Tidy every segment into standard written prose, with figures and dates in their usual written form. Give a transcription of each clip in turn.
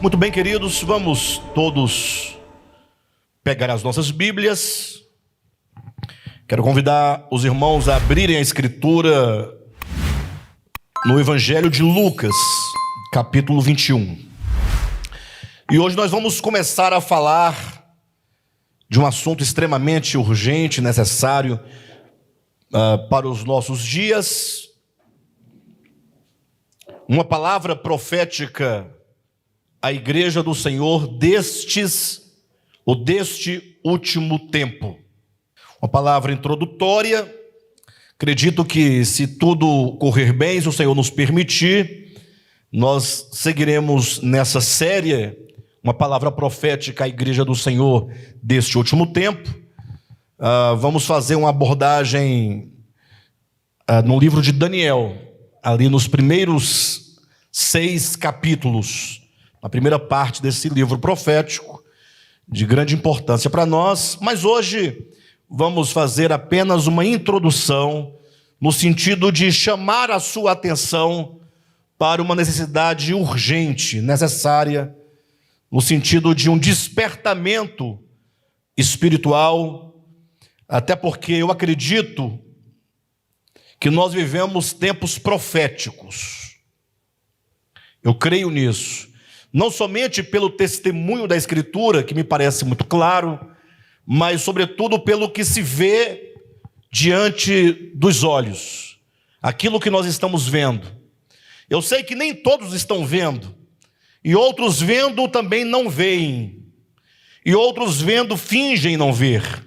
Muito bem, queridos, vamos todos pegar as nossas Bíblias. Quero convidar os irmãos a abrirem a Escritura no Evangelho de Lucas, capítulo 21. E hoje nós vamos começar a falar de um assunto extremamente urgente, necessário para os nossos dias. Uma palavra profética à igreja do Senhor deste último tempo. Uma palavra introdutória. Acredito que, se tudo correr bem, se o Senhor nos permitir, nós seguiremos nessa série, uma palavra profética à igreja do Senhor deste último tempo. Vamos fazer uma abordagem no livro de Daniel, ali nos primeiros 6 capítulos, a primeira parte desse livro profético, de grande importância para nós, mas hoje vamos fazer apenas uma introdução, no sentido de chamar a sua atenção para uma necessidade urgente, necessária, no sentido de um despertamento espiritual, até porque eu acredito que nós vivemos tempos proféticos. Eu creio nisso. Não somente pelo testemunho da Escritura, que me parece muito claro, mas, sobretudo, pelo que se vê diante dos olhos. Aquilo que nós estamos vendo. Eu sei que nem todos estão vendo. E outros vendo também não veem. E outros vendo fingem não ver.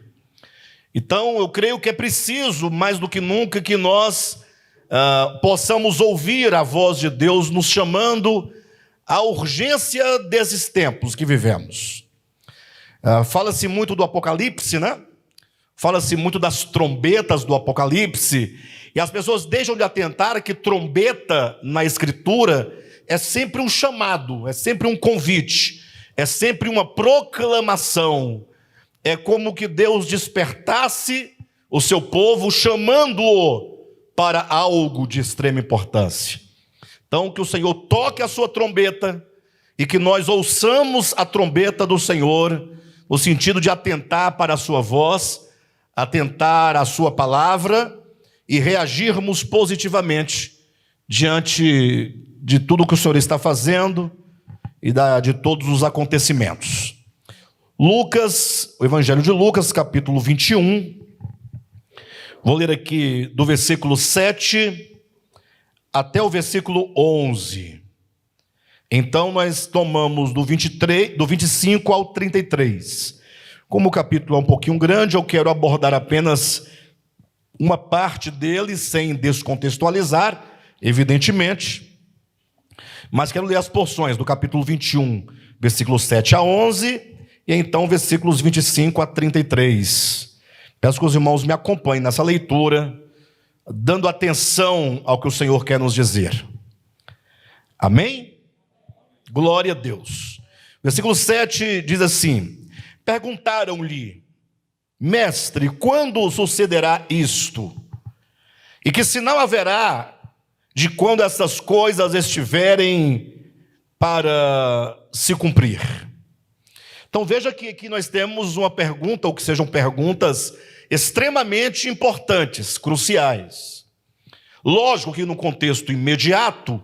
Então, eu creio que é preciso, mais do que nunca, que nós possamos ouvir a voz de Deus nos chamando à urgência desses tempos que vivemos. Fala-se muito do Apocalipse, né? Fala-se muito das trombetas do Apocalipse, e as pessoas deixam de atentar que trombeta na Escritura é sempre um chamado, é sempre um convite, é sempre uma proclamação. É como que Deus despertasse o seu povo, chamando-o para algo de extrema importância. Então, que o Senhor toque a sua trombeta e que nós ouçamos a trombeta do Senhor, no sentido de atentar para a sua voz, atentar à sua palavra e reagirmos positivamente diante de tudo que o Senhor está fazendo e de todos os acontecimentos. Lucas, o Evangelho de Lucas, capítulo 21. Vou ler aqui do versículo 7 até o versículo 11. Então nós tomamos do 25 ao 33. Como o capítulo é um pouquinho grande, eu quero abordar apenas uma parte dele, sem descontextualizar, evidentemente. Mas quero ler as porções do capítulo 21, versículos 7 a 11, e então versículos 25 a 33. Peço que os irmãos me acompanhem nessa leitura, dando atenção ao que o Senhor quer nos dizer. Amém? Glória a Deus. Versículo 7 diz assim: perguntaram-lhe: mestre, quando sucederá isto? E que sinal haverá de quando essas coisas estiverem para se cumprir? Então veja que aqui nós temos uma pergunta, ou que sejam perguntas extremamente importantes, cruciais. Lógico que no contexto imediato,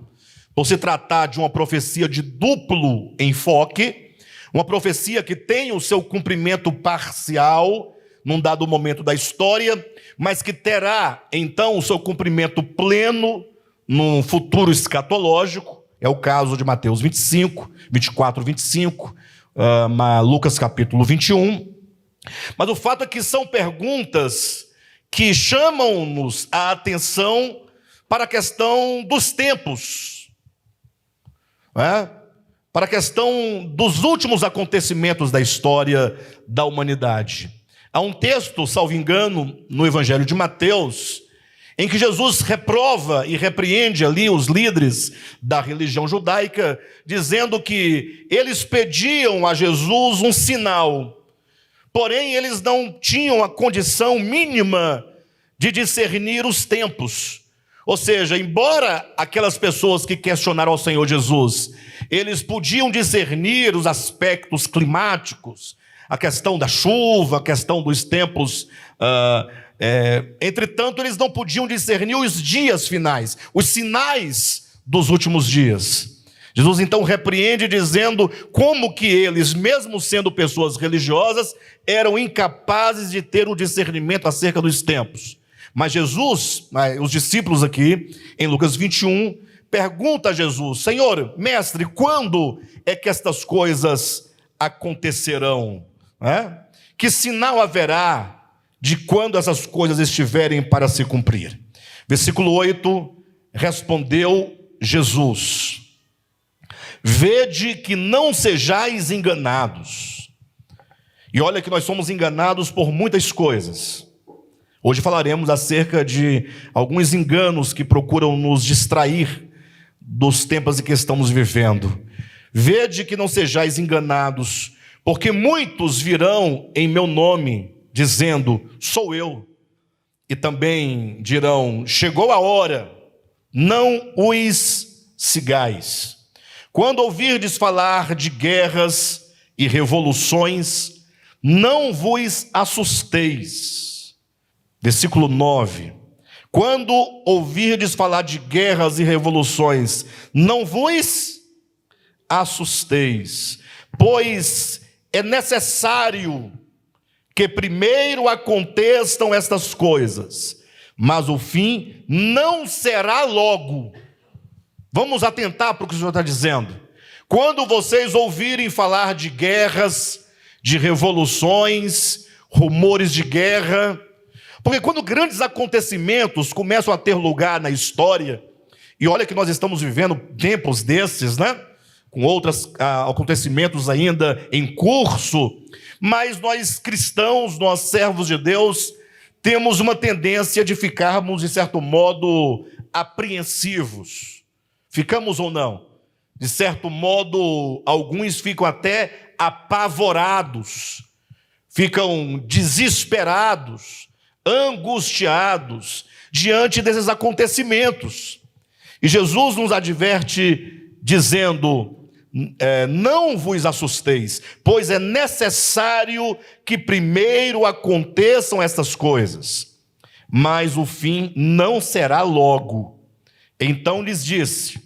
por se tratar de uma profecia de duplo enfoque, uma profecia que tem o seu cumprimento parcial num dado momento da história, mas que terá então o seu cumprimento pleno num futuro escatológico. É o caso de Mateus 25, 24, 25, Lucas capítulo 21. Mas o fato é que são perguntas que chamam-nos a atenção para a questão dos tempos, para a questão dos últimos acontecimentos da história da humanidade. Há um texto, salvo engano, no Evangelho de Mateus, em que Jesus reprova e repreende ali os líderes da religião judaica, dizendo que eles pediam a Jesus um sinal, porém eles não tinham a condição mínima de discernir os tempos. Ou seja, embora aquelas pessoas que questionaram ao Senhor Jesus, eles podiam discernir os aspectos climáticos, a questão da chuva, a questão dos tempos. Entretanto, eles não podiam discernir os dias finais, os sinais dos últimos dias. Jesus então repreende dizendo como que eles, mesmo sendo pessoas religiosas, eram incapazes de ter o discernimento acerca dos tempos. Mas Jesus, os discípulos aqui, em Lucas 21, pergunta a Jesus: Senhor, mestre, quando é que estas coisas acontecerão? Que sinal haverá de quando essas coisas estiverem para se cumprir? Versículo 8, respondeu Jesus: vede que não sejais enganados. E olha que nós somos enganados por muitas coisas. Hoje falaremos acerca de alguns enganos que procuram nos distrair dos tempos em que estamos vivendo. Vede que não sejais enganados, porque muitos virão em meu nome, dizendo, sou eu. E também dirão, chegou a hora, não os sigais. Quando ouvirdes falar de guerras e revoluções, não vos assusteis. Versículo 9. Quando ouvirdes falar de guerras e revoluções, não vos assusteis, pois é necessário que primeiro aconteçam estas coisas, mas o fim não será logo. Vamos atentar para o que o Senhor está dizendo. Quando vocês ouvirem falar de guerras, de revoluções, rumores de guerra, porque quando grandes acontecimentos começam a ter lugar na história, e olha que nós estamos vivendo tempos desses, com outros acontecimentos ainda em curso, mas nós cristãos, nós servos de Deus, temos uma tendência de ficarmos, de certo modo, apreensivos. Ficamos ou não? De certo modo, alguns ficam até apavorados, ficam desesperados, angustiados diante desses acontecimentos. E Jesus nos adverte dizendo, não vos assusteis, pois é necessário que primeiro aconteçam estas coisas, mas o fim não será logo. Então lhes disse,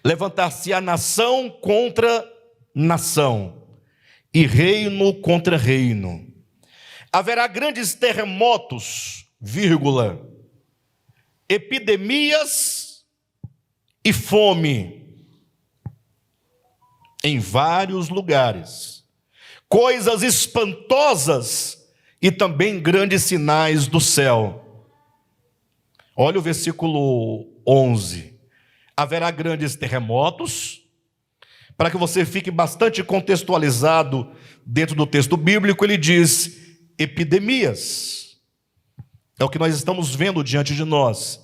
levantar-se-á nação contra nação, e reino contra reino. Haverá grandes terremotos, epidemias e fome em vários lugares, coisas espantosas e também grandes sinais do céu. Olha o versículo 11. Haverá grandes terremotos, para que você fique bastante contextualizado dentro do texto bíblico, ele diz epidemias. É o que nós estamos vendo diante de nós.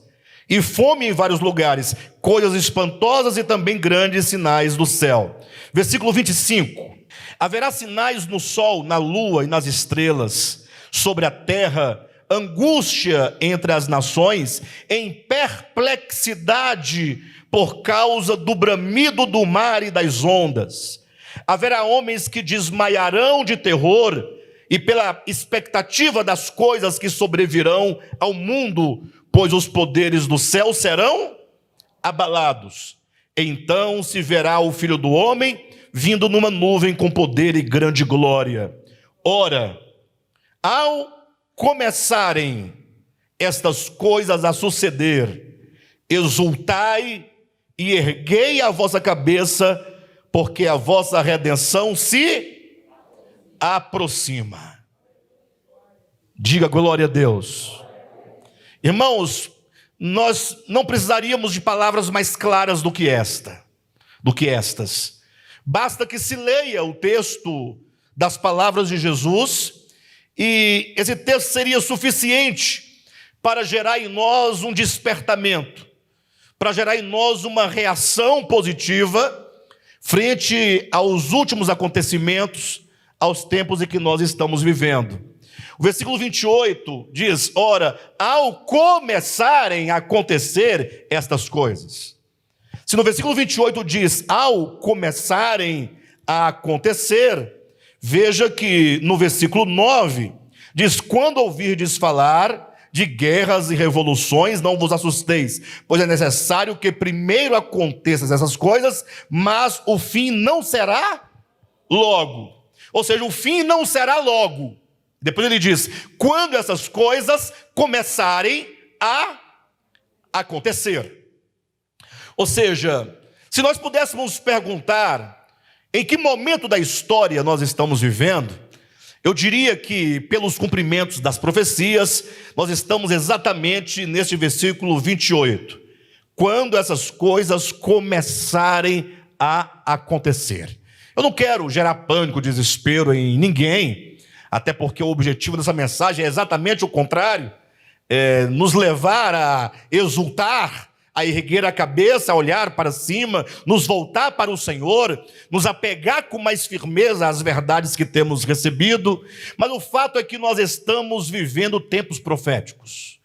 E fome em vários lugares, coisas espantosas e também grandes sinais do céu. Versículo 25. Haverá sinais no sol, na lua e nas estrelas, sobre a terra, angústia entre as nações, em perplexidade por causa do bramido do mar e das ondas. Haverá homens que desmaiarão de terror e pela expectativa das coisas que sobrevirão ao mundo, pois os poderes do céu serão abalados. Então se verá o Filho do Homem vindo numa nuvem com poder e grande glória. Ora, ao começarem estas coisas a suceder, exultai e erguei a vossa cabeça, porque a vossa redenção se aproxima. Diga glória a Deus. Irmãos, nós não precisaríamos de palavras mais claras do que estas. Basta que se leia o texto das palavras de Jesus, e esse texto seria suficiente para gerar em nós um despertamento, para gerar em nós uma reação positiva frente aos últimos acontecimentos, aos tempos em que nós estamos vivendo. O versículo 28 diz, ora, ao começarem a acontecer estas coisas. Se no versículo 28 diz, ao começarem a acontecer, veja que no versículo 9 diz, quando ouvirdes falar de guerras e revoluções, não vos assusteis, pois é necessário que primeiro aconteçam essas coisas, mas o fim não será logo. Ou seja, o fim não será logo. Depois ele diz, quando essas coisas começarem a acontecer. Ou seja, se nós pudéssemos perguntar em que momento da história nós estamos vivendo, eu diria que, pelos cumprimentos das profecias, nós estamos exatamente neste versículo 28. Quando essas coisas começarem a acontecer. Eu não quero gerar pânico, desespero em ninguém, até porque o objetivo dessa mensagem é exatamente o contrário, nos levar a exultar, a erguer a cabeça, a olhar para cima, nos voltar para o Senhor, nos apegar com mais firmeza às verdades que temos recebido, mas o fato é que nós estamos vivendo tempos proféticos.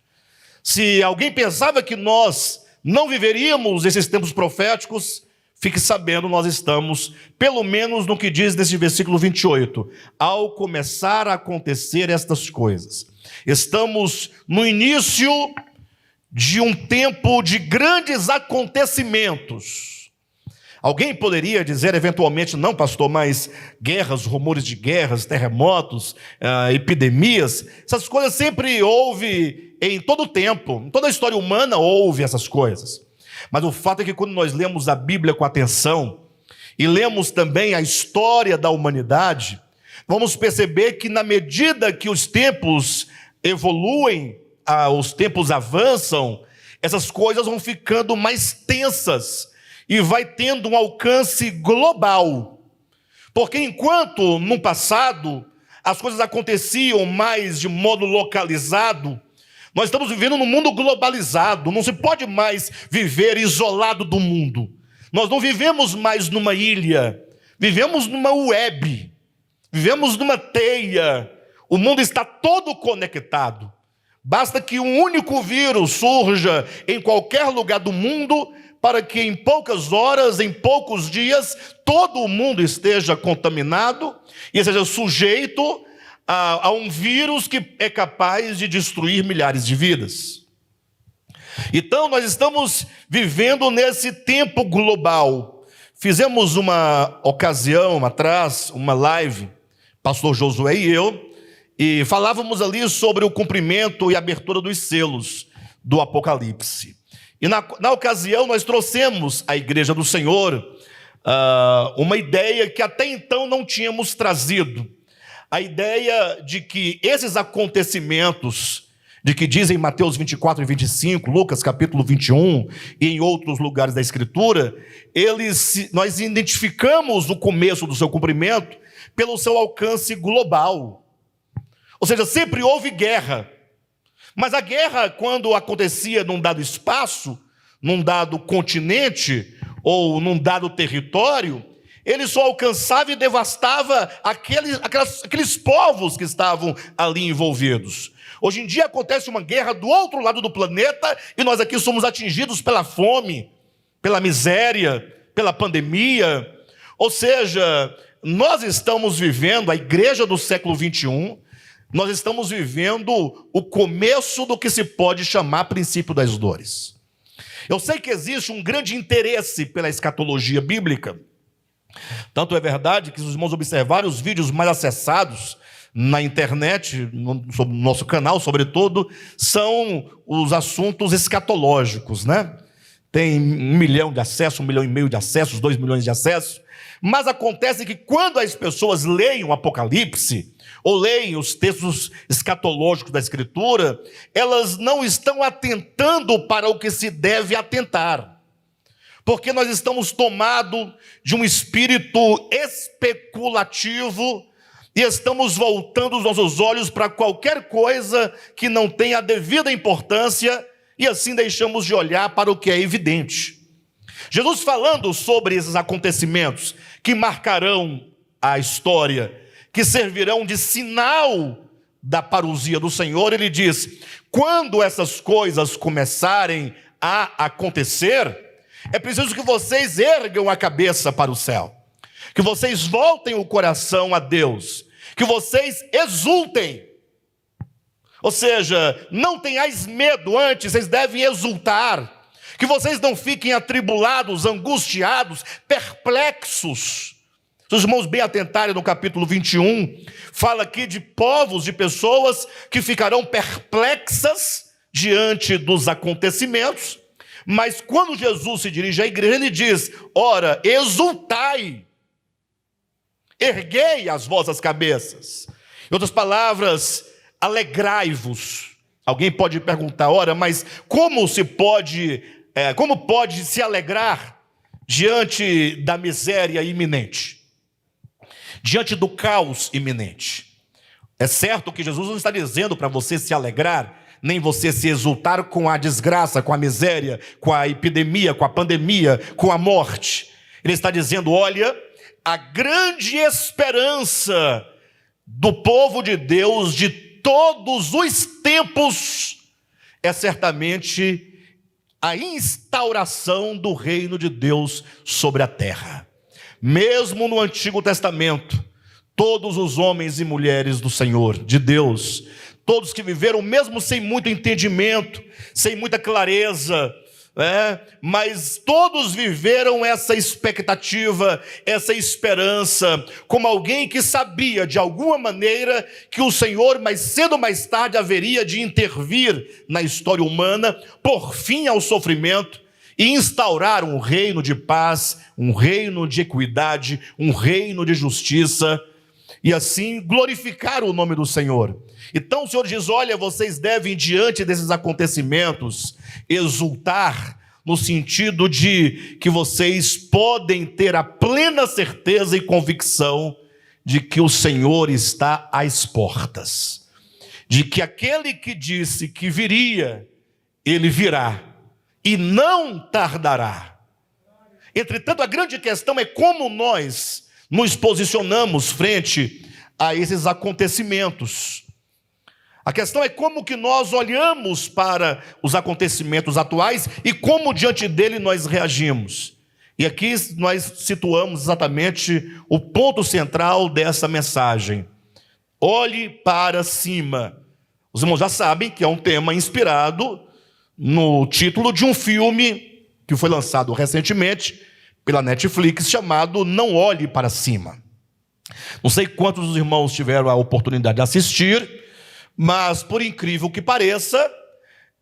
Se alguém pensava que nós não viveríamos esses tempos proféticos, fique sabendo, nós estamos, pelo menos no que diz nesse versículo 28, ao começar a acontecer estas coisas. Estamos no início de um tempo de grandes acontecimentos. Alguém poderia dizer eventualmente, não pastor, mas guerras, rumores de guerras, terremotos, epidemias, essas coisas sempre houve em todo o tempo, em toda a história humana houve essas coisas. Mas o fato é que quando nós lemos a Bíblia com atenção, e lemos também a história da humanidade, vamos perceber que na medida que os tempos evoluem, os tempos avançam, essas coisas vão ficando mais tensas e vai tendo um alcance global. Porque enquanto no passado as coisas aconteciam mais de modo localizado, nós estamos vivendo num mundo globalizado, não se pode mais viver isolado do mundo. Nós não vivemos mais numa ilha, vivemos numa web, vivemos numa teia, o mundo está todo conectado. Basta que um único vírus surja em qualquer lugar do mundo para que em poucas horas, em poucos dias, todo o mundo esteja contaminado e seja sujeito a um vírus que é capaz de destruir milhares de vidas. Então, nós estamos vivendo nesse tempo global. Fizemos uma ocasião atrás, uma live, pastor Josué e eu, e falávamos ali sobre o cumprimento e abertura dos selos do Apocalipse. E na ocasião nós trouxemos à Igreja do Senhor uma ideia que até então não tínhamos trazido. A ideia de que esses acontecimentos, de que dizem Mateus 24 e 25, Lucas capítulo 21 e em outros lugares da Escritura, nós identificamos o começo do seu cumprimento pelo seu alcance global. Ou seja, sempre houve guerra. Mas a guerra, quando acontecia num dado espaço, num dado continente ou num dado território, ele só alcançava e devastava aqueles povos que estavam ali envolvidos. Hoje em dia acontece uma guerra do outro lado do planeta e nós aqui somos atingidos pela fome, pela miséria, pela pandemia. Ou seja, nós estamos vivendo, a igreja do século 21, nós estamos vivendo o começo do que se pode chamar princípio das dores. Eu sei que existe um grande interesse pela escatologia bíblica. Tanto é verdade que, se os irmãos observarem os vídeos mais acessados na internet, no nosso canal, sobretudo, são os assuntos escatológicos, né? Tem 1 milhão de acessos, 1,5 milhão de acessos, 2 milhões de acessos. Mas acontece que quando as pessoas leem o Apocalipse, ou leem os textos escatológicos da Escritura, elas não estão atentando para o que se deve atentar. Porque nós estamos tomados de um espírito especulativo e estamos voltando os nossos olhos para qualquer coisa que não tenha a devida importância e assim deixamos de olhar para o que é evidente. Jesus, falando sobre esses acontecimentos que marcarão a história, que servirão de sinal da parousia do Senhor, ele diz: quando essas coisas começarem a acontecer, É preciso que vocês ergam a cabeça para o céu, que vocês voltem o coração a Deus, que vocês exultem. Ou seja, não tenhais medo, antes vocês devem exultar. Que vocês não fiquem atribulados, angustiados, perplexos. Se os irmãos bem atentarem no capítulo 21, fala aqui de povos, de pessoas que ficarão perplexas diante dos acontecimentos. Mas quando Jesus se dirige à igreja, ele diz: ora, exultai, erguei as vossas cabeças. Em outras palavras, alegrai-vos. Alguém pode perguntar: ora, mas como pode se alegrar diante da miséria iminente, diante do caos iminente? É certo que Jesus não está dizendo para você se alegrar, nem você se exultar com a desgraça, com a miséria, com a epidemia, com a pandemia, com a morte. Ele está dizendo: olha, a grande esperança do povo de Deus de todos os tempos é certamente a instauração do reino de Deus sobre a terra. Mesmo no Antigo Testamento, todos os homens e mulheres do Senhor, de Deus, todos que viveram mesmo sem muito entendimento, sem muita clareza, mas todos viveram essa expectativa, essa esperança, como alguém que sabia de alguma maneira que o Senhor mais cedo ou mais tarde haveria de intervir na história humana, por fim ao sofrimento, e instaurar um reino de paz, um reino de equidade, um reino de justiça, e assim glorificar o nome do Senhor. Então o Senhor diz: olha, vocês devem, diante desses acontecimentos, exultar, no sentido de que vocês podem ter a plena certeza e convicção de que o Senhor está às portas, de que aquele que disse que viria, ele virá, e não tardará. Entretanto, a grande questão é como nós nos posicionamos frente a esses acontecimentos. A questão é como que nós olhamos para os acontecimentos atuais e como diante dele nós reagimos. E aqui nós situamos exatamente o ponto central dessa mensagem. Olhe para cima. Os irmãos já sabem que é um tema inspirado no título de um filme que foi lançado recentemente pela Netflix, chamado Não Olhe para Cima. Não sei quantos dos irmãos tiveram a oportunidade de assistir, mas, por incrível que pareça,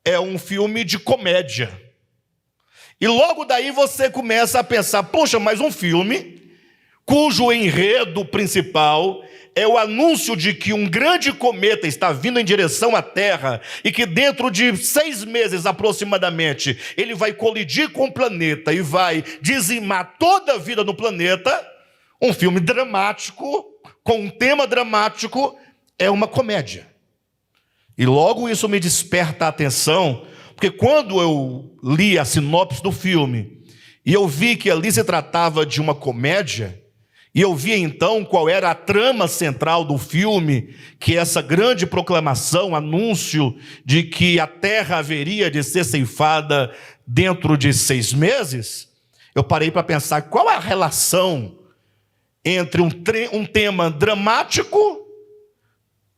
é um filme de comédia. E logo daí você começa a pensar: poxa, mas um filme cujo enredo principal é o anúncio de que um grande cometa está vindo em direção à Terra e que dentro de 6 meses aproximadamente ele vai colidir com o planeta e vai dizimar toda a vida no planeta. Um filme dramático, com um tema dramático, é uma comédia. E logo isso me desperta a atenção, porque quando eu li a sinopse do filme e eu vi que ali se tratava de uma comédia, e eu vi então qual era a trama central do filme, que é essa grande proclamação, anúncio de que a terra haveria de ser ceifada dentro de 6 meses, eu parei para pensar qual é a relação entre um tema dramático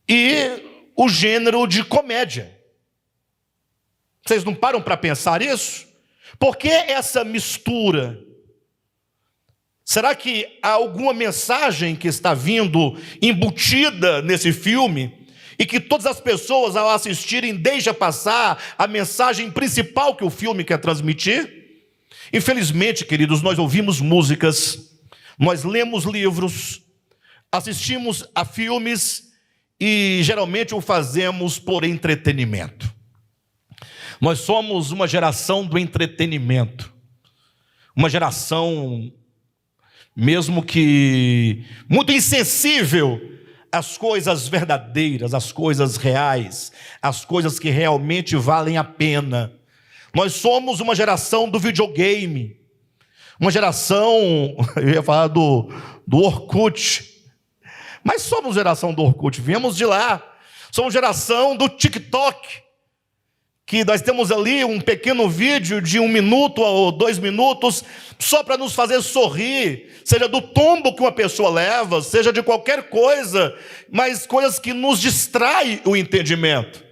e o gênero de comédia. Vocês não param para pensar isso? Por que essa mistura? Será que há alguma mensagem que está vindo embutida nesse filme e que todas as pessoas, ao assistirem, deixam passar a mensagem principal que o filme quer transmitir? Infelizmente, queridos, nós ouvimos músicas, nós lemos livros, assistimos a filmes e geralmente o fazemos por entretenimento. Nós somos uma geração do entretenimento, uma geração mesmo que muito insensível às coisas verdadeiras, às coisas reais, às coisas que realmente valem a pena. Nós somos uma geração do videogame, uma geração, eu ia falar do Orkut, mas somos geração do Orkut, viemos de lá. Somos geração do TikTok, que nós temos ali um pequeno vídeo de 1 minuto ou 2 minutos, só para nos fazer sorrir, seja do tombo que uma pessoa leva, seja de qualquer coisa, mas coisas que nos distraem o entendimento.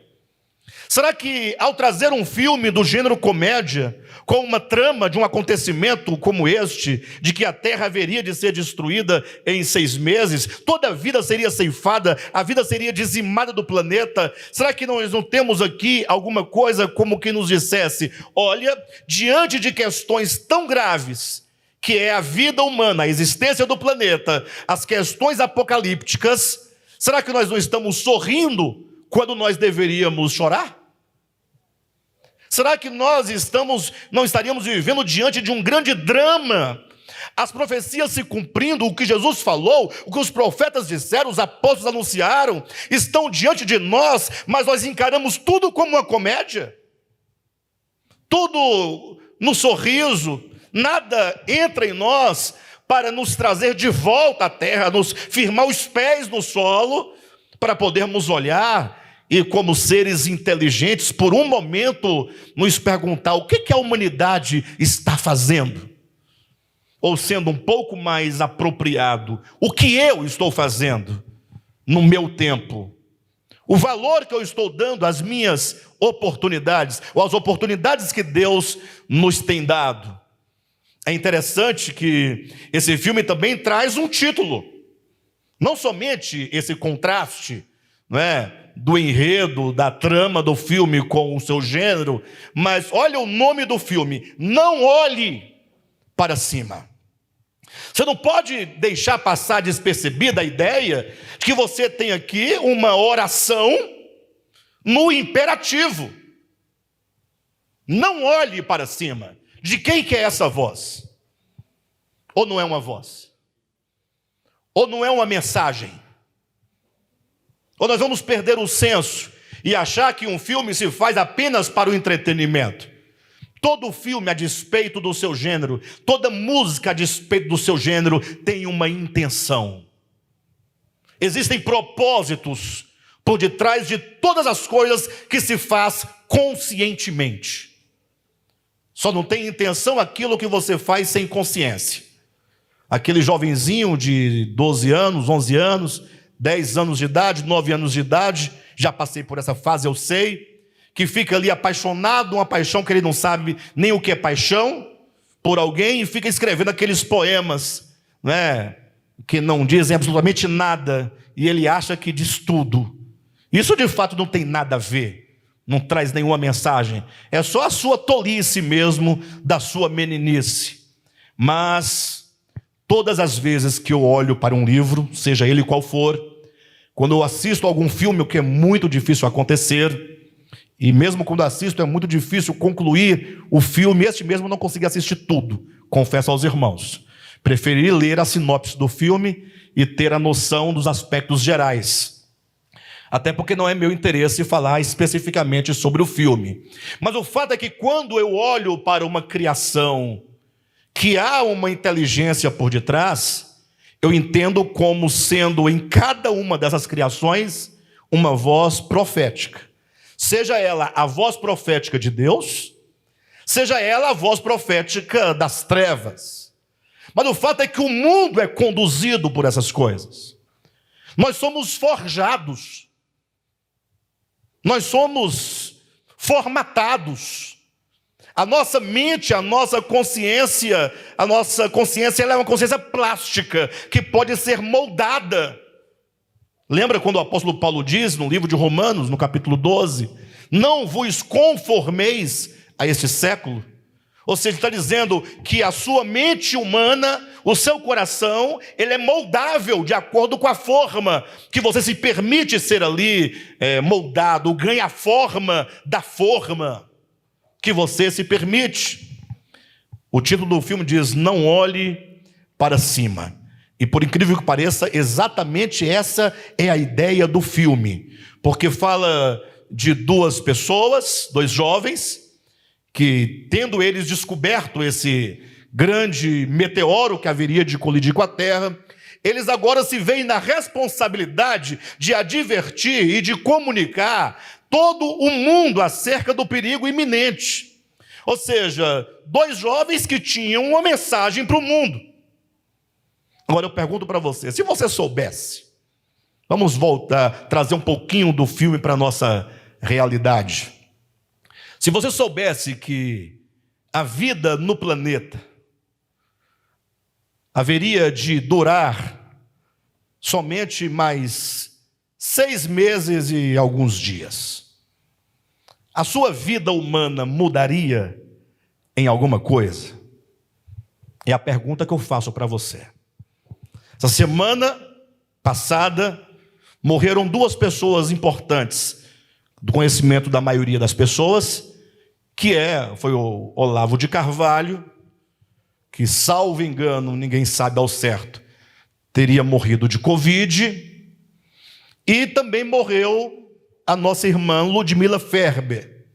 Será que ao trazer um filme do gênero comédia, com uma trama de um acontecimento como este, de que a terra haveria de ser destruída em 6 meses, toda a vida seria ceifada, a vida seria dizimada do planeta, será que nós não temos aqui alguma coisa como que nos dissesse, olha, diante de questões tão graves, que é a vida humana, a existência do planeta, as questões apocalípticas, será que nós não estamos sorrindo quando nós deveríamos chorar? Será que nós não estaríamos vivendo diante de um grande drama? As profecias se cumprindo, o que Jesus falou, o que os profetas disseram, os apóstolos anunciaram, estão diante de nós, mas nós encaramos tudo como uma comédia. Tudo no sorriso, nada entra em nós para nos trazer de volta à terra, nos firmar os pés no solo, para podermos olhar e como seres inteligentes, por um momento, nos perguntar o que a humanidade está fazendo? Ou sendo um pouco mais apropriado, o que eu estou fazendo no meu tempo? O valor que eu estou dando às minhas oportunidades, ou às oportunidades que Deus nos tem dado. É interessante que esse filme também traz um título. Não somente esse contraste, não é? Do enredo, da trama do filme com o seu gênero, mas olha o nome do filme, Não Olhe para Cima. Você não pode deixar passar despercebida a ideia de que você tem aqui uma oração no imperativo. Não olhe para cima. De quem que é essa voz? Ou não é uma voz? Ou não é uma mensagem? Ou nós vamos perder o senso e achar que um filme se faz apenas para o entretenimento? Todo filme, a despeito do seu gênero, toda música a despeito do seu gênero, tem uma intenção. Existem propósitos por detrás de todas as coisas que se faz conscientemente. Só não tem intenção aquilo que você faz sem consciência. Aquele jovenzinho de 12 anos, 11 anos, 10 anos de idade, 9 anos de idade, já passei por essa fase, eu sei, que fica ali apaixonado, uma paixão que ele não sabe nem o que é paixão, por alguém, e fica escrevendo aqueles poemas, né, que não dizem absolutamente nada, e ele acha que diz tudo. Isso de fato não tem nada a ver, não traz nenhuma mensagem, é só a sua tolice mesmo, da sua meninice. Mas todas as vezes que eu olho para um livro, seja ele qual for, quando eu assisto algum filme, o que é muito difícil acontecer, e mesmo quando assisto é muito difícil concluir o filme, este mesmo não consegui assistir tudo, confesso aos irmãos. Preferi ler a sinopse do filme e ter a noção dos aspectos gerais. Até porque não é meu interesse falar especificamente sobre o filme. Mas o fato é que quando eu olho para uma criação que há uma inteligência por detrás, eu entendo como sendo em cada uma dessas criações uma voz profética. Seja ela a voz profética de Deus, seja ela a voz profética das trevas. Mas o fato é que o mundo é conduzido por essas coisas. Nós somos forjados. Nós somos formatados. A nossa mente, a nossa consciência ela é uma consciência plástica, que pode ser moldada. Lembra quando o apóstolo Paulo diz, no livro de Romanos, no capítulo 12, não vos conformeis a este século? Ou seja, ele está dizendo que a sua mente humana, o seu coração, ele é moldável de acordo com a forma que você se permite ser ali moldado, ganha a forma da forma que você se permite. O título do filme diz, não olhe para cima. E por incrível que pareça, exatamente essa é a ideia do filme. Porque fala de duas pessoas, dois jovens, que tendo eles descoberto esse grande meteoro que haveria de colidir com a Terra, eles agora se veem na responsabilidade de advertir e de comunicar todo o mundo acerca do perigo iminente. Ou seja, dois jovens que tinham uma mensagem para o mundo. Agora eu pergunto para você, se você soubesse, vamos voltar, trazer um pouquinho do filme para a nossa realidade. Se você soubesse que a vida no planeta haveria de durar somente mais 6 meses e alguns dias, a sua vida humana mudaria em alguma coisa? É a pergunta que eu faço para você. Essa semana passada, morreram 2 pessoas importantes, do conhecimento da maioria das pessoas, foi o Olavo de Carvalho, que, salvo engano, ninguém sabe ao certo, teria morrido de Covid, e também morreu a nossa irmã Ludmila Ferber.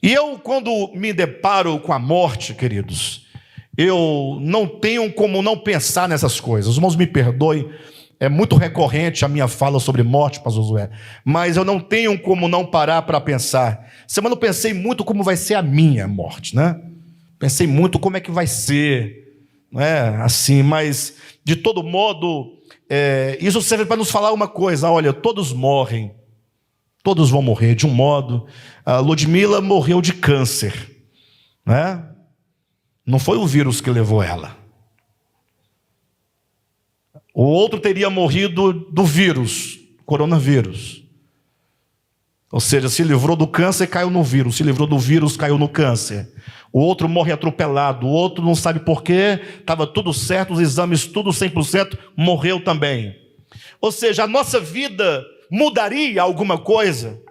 E eu, quando me deparo com a morte, queridos, eu não tenho como não pensar nessas coisas. Os irmãos me perdoem, é muito recorrente a minha fala sobre morte, pastor Josué, mas eu não tenho como não parar para pensar. Semana eu pensei muito como vai ser a minha morte, né? Pensei muito como é que vai ser, não é assim, mas de todo modo, isso serve para nos falar uma coisa: olha, todos morrem, todos vão morrer de um modo. A Ludmila morreu de câncer, né? Não foi o vírus que levou ela. O outro teria morrido do vírus, coronavírus. Ou seja, se livrou do câncer, caiu no vírus. Se livrou do vírus, caiu no câncer. O outro morre atropelado. O outro não sabe por quê. Estava tudo certo, os exames tudo 100%, morreu também. Ou seja, a nossa vida mudaria alguma coisa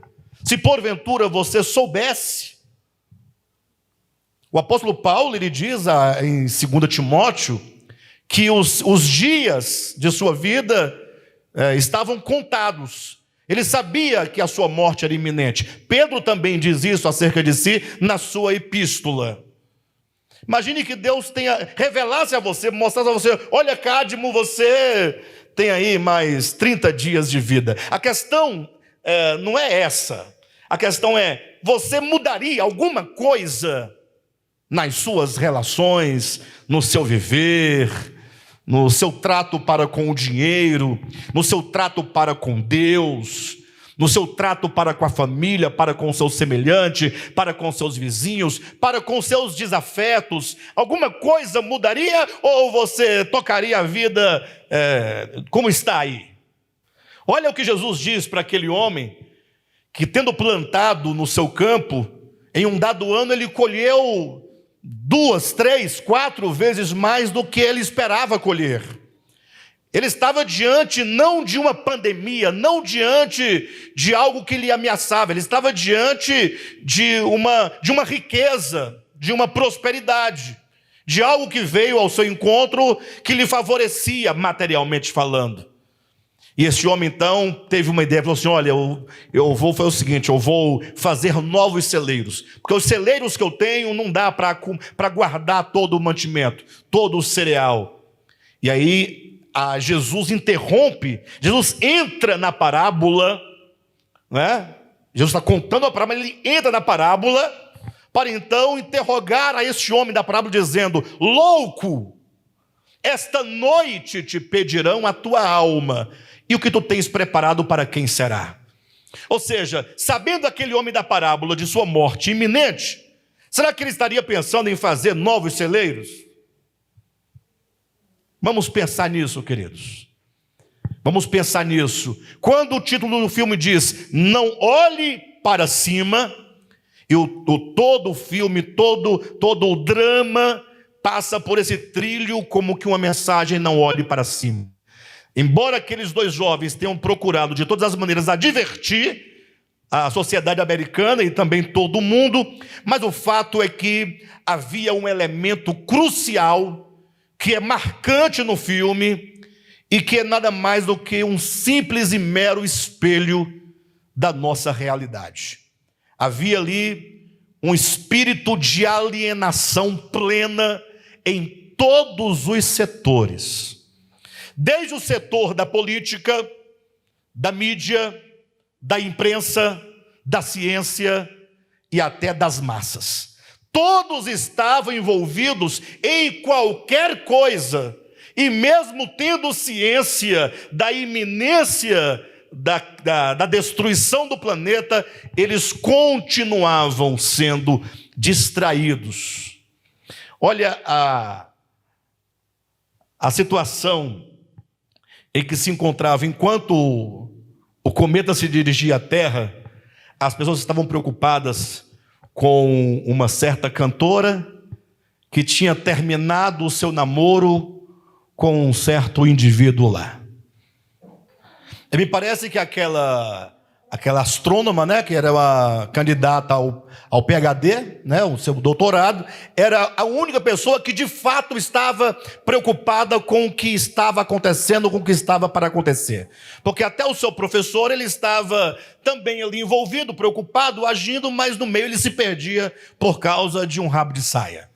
se porventura você soubesse. O apóstolo Paulo, ele diz em 2 Timóteo, que os dias de sua vida estavam contados. Ele sabia que a sua morte era iminente. Pedro também diz isso acerca de si na sua epístola. Imagine que Deus revelasse a você, mostrasse a você: olha, Cadmo, você tem aí mais 30 dias de vida. A questão não é essa. A questão é: você mudaria alguma coisa nas suas relações, no seu viver, no seu trato para com o dinheiro, no seu trato para com Deus, no seu trato para com a família, para com o seu semelhante, para com seus vizinhos, para com seus desafetos? Alguma coisa mudaria ou você tocaria a vida como está aí? Olha o que Jesus diz para aquele homem que, tendo plantado no seu campo, em um dado ano ele colheu 2, 3, 4 vezes mais do que ele esperava colher. Ele estava diante não de uma pandemia, não diante de algo que lhe ameaçava, ele estava diante de uma riqueza, de uma prosperidade, de algo que veio ao seu encontro que lhe favorecia materialmente falando. E esse homem então teve uma ideia, falou assim: olha, eu vou fazer o seguinte, eu vou fazer novos celeiros, porque os celeiros que eu tenho não dá para guardar todo o mantimento, todo o cereal. E aí Jesus interrompe, Jesus entra na parábola, né? Jesus está contando a parábola, ele entra na parábola para então interrogar a esse homem da parábola, dizendo: louco, esta noite te pedirão a tua alma, e o que tu tens preparado para quem será? Ou seja, sabendo aquele homem da parábola de sua morte iminente, será que ele estaria pensando em fazer novos celeiros? Vamos pensar nisso, queridos. Vamos pensar nisso. Quando o título do filme diz: não olhe para cima, e todo o filme, todo o drama passa por esse trilho como que uma mensagem: não olhe para cima. Embora aqueles 2 jovens tenham procurado de todas as maneiras advertir a sociedade americana e também todo o mundo, mas o fato é que havia um elemento crucial que é marcante no filme e que é nada mais do que um simples e mero espelho da nossa realidade. Havia ali um espírito de alienação plena em todos os setores. Desde o setor da política, da mídia, da imprensa, da ciência e até das massas. Todos estavam envolvidos em qualquer coisa, e mesmo tendo ciência da iminência da destruição do planeta, eles continuavam sendo distraídos. Olha a situação em que se encontrava enquanto o cometa se dirigia à Terra. As pessoas estavam preocupadas com uma certa cantora que tinha terminado o seu namoro com um certo indivíduo lá. E me parece que aquela astrônoma, né, que era a candidata ao PhD, né, o seu doutorado, era a única pessoa que de fato estava preocupada com o que estava acontecendo, com o que estava para acontecer. Porque até o seu professor, ele estava também ali envolvido, preocupado, agindo, mas no meio ele se perdia por causa de um rabo de saia,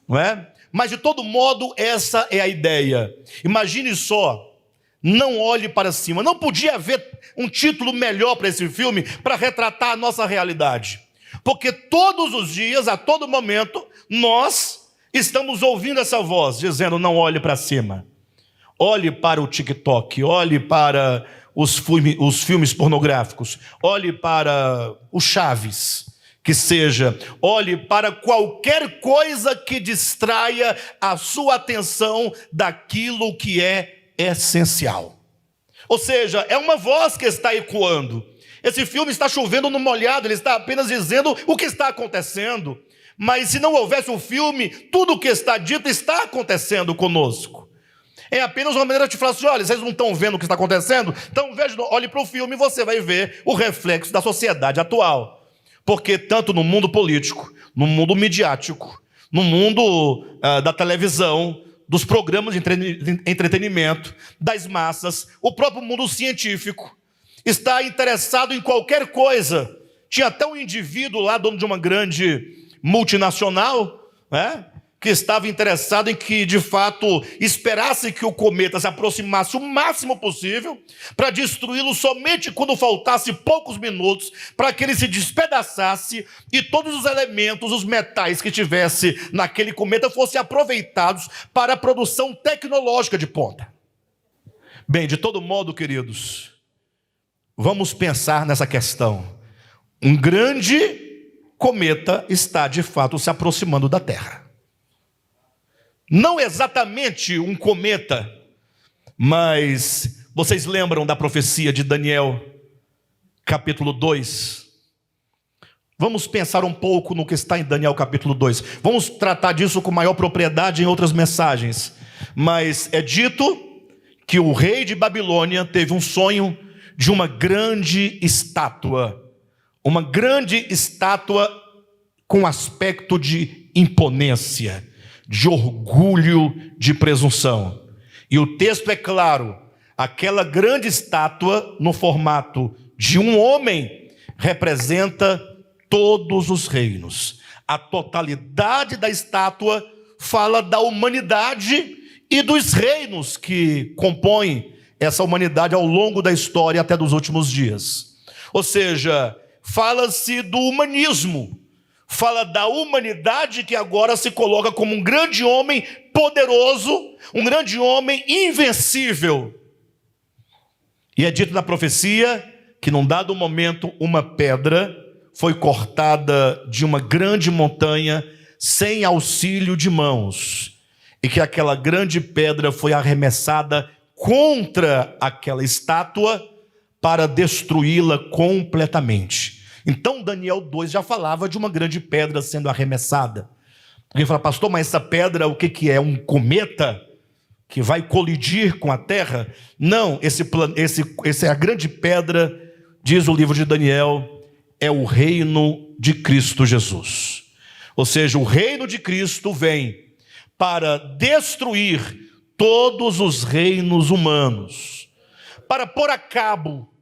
não é? Mas de todo modo, essa é a ideia. Imagine só, Não Olhe para Cima. Não podia haver um título melhor para esse filme, para retratar a nossa realidade. Porque todos os dias, a todo momento, nós estamos ouvindo essa voz, dizendo: não olhe para cima. Olhe para o TikTok, olhe para os filmes pornográficos, olhe para o Chaves, que seja, olhe para qualquer coisa que distraia a sua atenção daquilo que é essencial. Ou seja, é uma voz que está ecoando. Esse filme está chovendo no molhado, ele está apenas dizendo o que está acontecendo. Mas se não houvesse um filme, tudo o que está dito está acontecendo conosco. É apenas uma maneira de falar assim: olha, vocês não estão vendo o que está acontecendo? Então olhe para o filme e você vai ver o reflexo da sociedade atual. Porque tanto no mundo político, no mundo midiático, no mundo da televisão, dos programas de entretenimento, das massas, o próprio mundo científico está interessado em qualquer coisa. Tinha até um indivíduo lá, dono de uma grande multinacional, né, que estava interessado em que, de fato, esperasse que o cometa se aproximasse o máximo possível para destruí-lo somente quando faltasse poucos minutos para que ele se despedaçasse e todos os elementos, os metais que tivesse naquele cometa fossem aproveitados para a produção tecnológica de ponta. Bem, de todo modo, queridos, vamos pensar nessa questão. Um grande cometa está, de fato, se aproximando da Terra. Não exatamente um cometa, mas vocês lembram da profecia de Daniel, capítulo 2? Vamos pensar um pouco no que está em Daniel, capítulo 2. Vamos tratar disso com maior propriedade em outras mensagens. Mas é dito que o rei de Babilônia teve um sonho de uma grande estátua com aspecto de imponência, de orgulho, de presunção. E o texto é claro: aquela grande estátua, no formato de um homem, representa todos os reinos. A totalidade da estátua fala da humanidade e dos reinos que compõem essa humanidade ao longo da história até dos últimos dias. Ou seja, fala-se do humanismo, fala da humanidade que agora se coloca como um grande homem poderoso, um grande homem invencível. E é dito na profecia que num dado momento uma pedra foi cortada de uma grande montanha sem auxílio de mãos, e que aquela grande pedra foi arremessada contra aquela estátua para destruí-la completamente. Então Daniel 2 já falava de uma grande pedra sendo arremessada. Alguém fala: pastor, mas essa pedra o que é? Um cometa que vai colidir com a terra? Não, essa é a grande pedra, diz o livro de Daniel, é o reino de Cristo Jesus. Ou seja, o reino de Cristo vem para destruir todos os reinos humanos, para pôr a cabo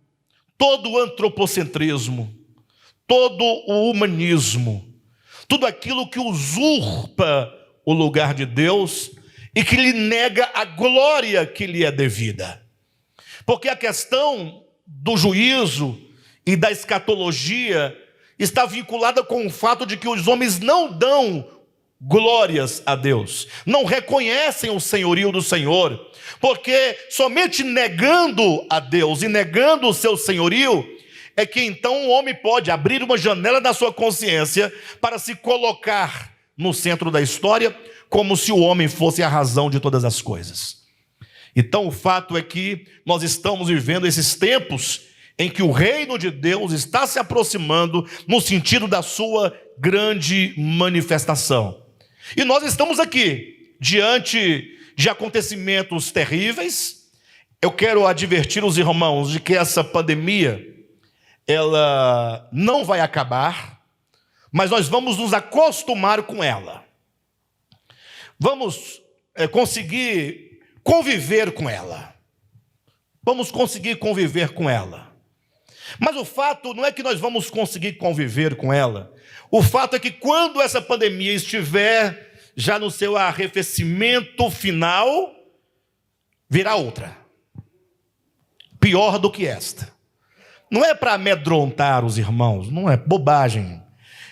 todo o antropocentrismo, todo o humanismo, tudo aquilo que usurpa o lugar de Deus e que lhe nega a glória que lhe é devida. Porque a questão do juízo e da escatologia está vinculada com o fato de que os homens não dão glórias a Deus, não reconhecem o senhorio do Senhor, porque somente negando a Deus e negando o seu senhorio, é que então o homem pode abrir uma janela na sua consciência para se colocar no centro da história, como se o homem fosse a razão de todas as coisas. Então o fato é que nós estamos vivendo esses tempos em que o reino de Deus está se aproximando no sentido da sua grande manifestação. E nós estamos aqui, diante de acontecimentos terríveis. Eu quero advertir os irmãos de que essa pandemia, ela não vai acabar, mas nós vamos nos acostumar com ela. Vamos conseguir conviver com ela. Vamos conseguir conviver com ela. Mas o fato não é que nós vamos conseguir conviver com ela. O fato é que quando essa pandemia estiver já no seu arrefecimento final, virá outra, pior do que esta. Não é para amedrontar os irmãos, não é bobagem.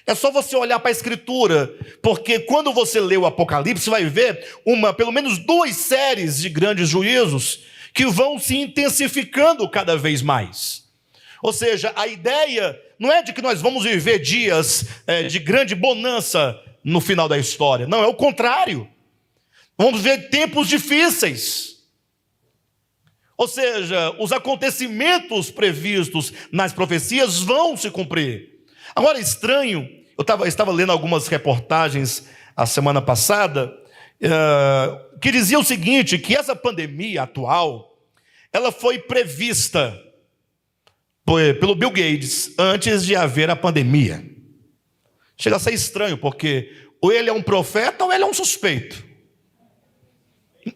É só você olhar para a Escritura, porque quando você lê o Apocalipse, você vai ver pelo menos 2 séries de grandes juízos que vão se intensificando cada vez mais. Ou seja, a ideia não é de que nós vamos viver dias de grande bonança no final da história. Não, é o contrário. Vamos ver tempos difíceis. Ou seja, os acontecimentos previstos nas profecias vão se cumprir. Agora, estranho, eu estava lendo algumas reportagens a semana passada, que dizia o seguinte, que essa pandemia atual, ela foi prevista pelo Bill Gates antes de haver a pandemia. Chega a ser estranho, porque ou ele é um profeta ou ele é um suspeito.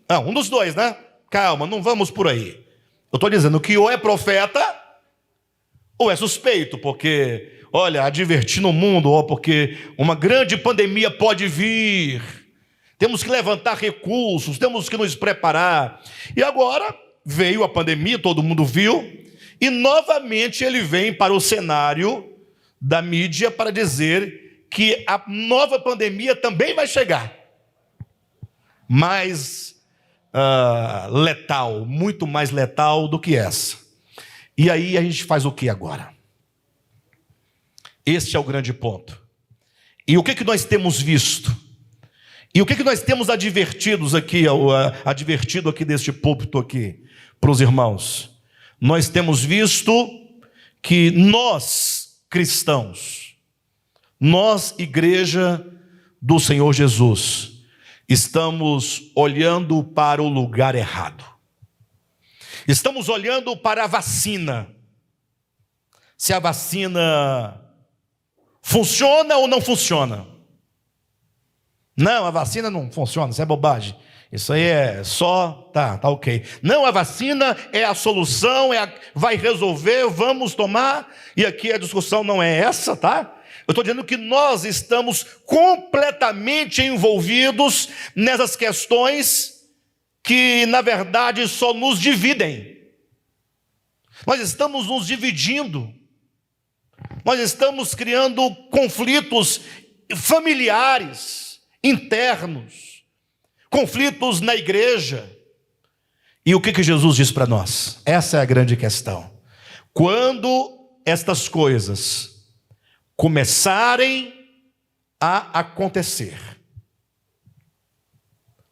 Não, um dos dois, né? Calma, não vamos por aí. Eu estou dizendo que ou é profeta ou é suspeito, porque, olha, advertir no mundo, porque uma grande pandemia pode vir. Temos que levantar recursos, temos que nos preparar. E agora veio a pandemia, todo mundo viu, e novamente ele vem para o cenário da mídia para dizer que a nova pandemia também vai chegar. Mais letal, muito mais letal do que essa. E aí a gente faz o que agora? Este é o grande ponto. E o que nós temos visto? E o que nós temos advertido aqui deste púlpito aqui, para os irmãos? Nós temos visto que nós, cristãos, nós, igreja do Senhor Jesus, estamos olhando para o lugar errado. Estamos olhando para a vacina. Se a vacina funciona ou não funciona. Não, a vacina não funciona, isso é bobagem. Isso aí é só, tá ok. Não, a vacina é a solução, vai resolver, vamos tomar. E aqui a discussão não é essa, tá? Eu estou dizendo que nós estamos completamente envolvidos nessas questões que, na verdade, só nos dividem. Nós estamos nos dividindo. Nós estamos criando conflitos familiares, internos. Conflitos na igreja. E o que Jesus diz para nós? Essa é a grande questão. Quando estas coisas começarem a acontecer,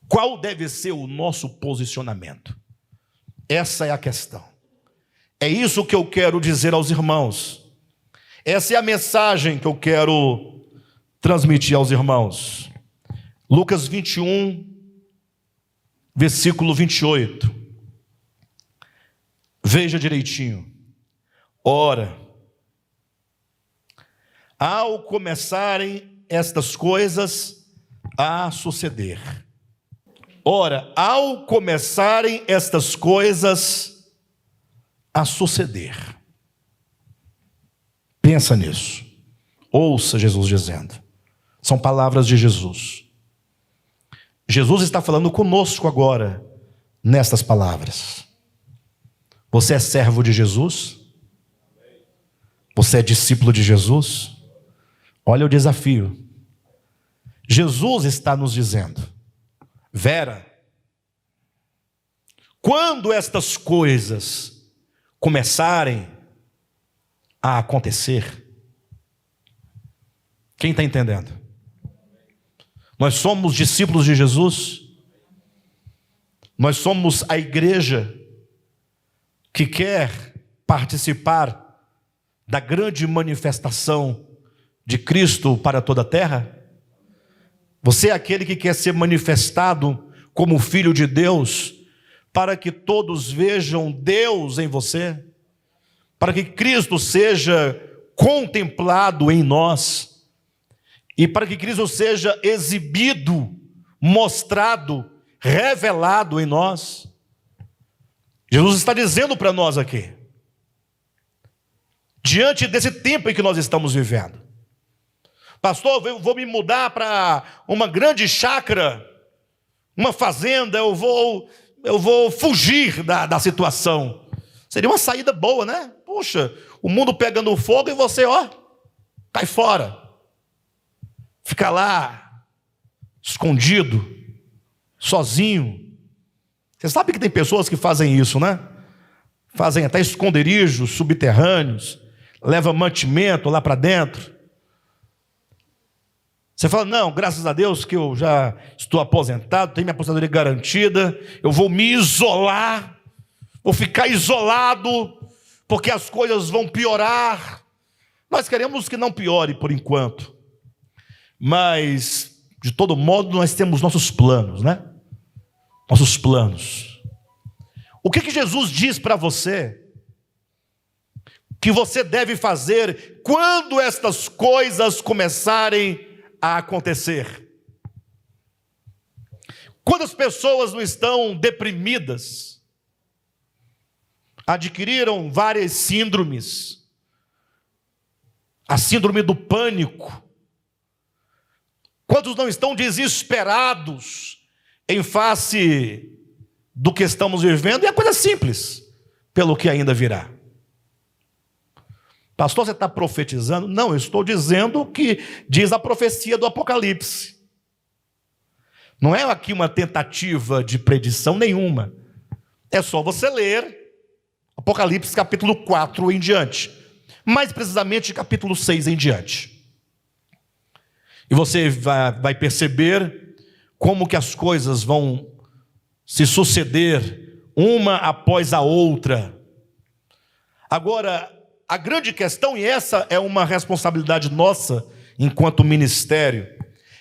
qual deve ser o nosso posicionamento? Essa é a questão. É isso que eu quero dizer aos irmãos. Essa é a mensagem que eu quero transmitir aos irmãos. Lucas 21, versículo 28. Veja direitinho. Ora, ao começarem estas coisas a suceder. Ora, ao começarem estas coisas a suceder. Pensa nisso. Ouça Jesus dizendo. São palavras de Jesus. Jesus está falando conosco agora, nestas palavras. Você é servo de Jesus? Você é discípulo de Jesus? Olha o desafio. Jesus está nos dizendo: Vera, quando estas coisas começarem a acontecer, quem está entendendo? Nós somos discípulos de Jesus, nós somos a igreja que quer participar da grande manifestação de Cristo para toda a terra. Você é aquele que quer ser manifestado como filho de Deus, para que todos vejam Deus em você, para que Cristo seja contemplado em nós, e para que Cristo seja exibido, mostrado, revelado em nós. Jesus está dizendo para nós aqui, diante desse tempo em que nós estamos vivendo: pastor, eu vou me mudar para uma grande chácara, uma fazenda, eu vou fugir da situação. Seria uma saída boa, né? Puxa, o mundo pegando fogo e você, cai fora. Fica lá, escondido, sozinho. Você sabe que tem pessoas que fazem isso, né? Fazem até esconderijos subterrâneos, levam mantimento lá para dentro. Você fala: não, graças a Deus que eu já estou aposentado, tenho minha aposentadoria garantida, eu vou me isolar, vou ficar isolado, porque as coisas vão piorar. Nós queremos que não piore por enquanto, mas de todo modo nós temos nossos planos, né? Nossos planos. O que Jesus diz para você que você deve fazer quando estas coisas começarem a acontecer? Quando as pessoas não estão deprimidas, adquiriram várias síndromes, a síndrome do pânico, quantos não estão desesperados em face do que estamos vivendo? E é coisa simples, pelo que ainda virá. Pastor, você está profetizando? Não, eu estou dizendo o que diz a profecia do Apocalipse. Não é aqui uma tentativa de predição nenhuma. É só você ler Apocalipse capítulo 4 em diante. Mais precisamente capítulo 6 em diante. E você vai perceber como que as coisas vão se suceder uma após a outra. Agora, a grande questão, e essa é uma responsabilidade nossa enquanto ministério,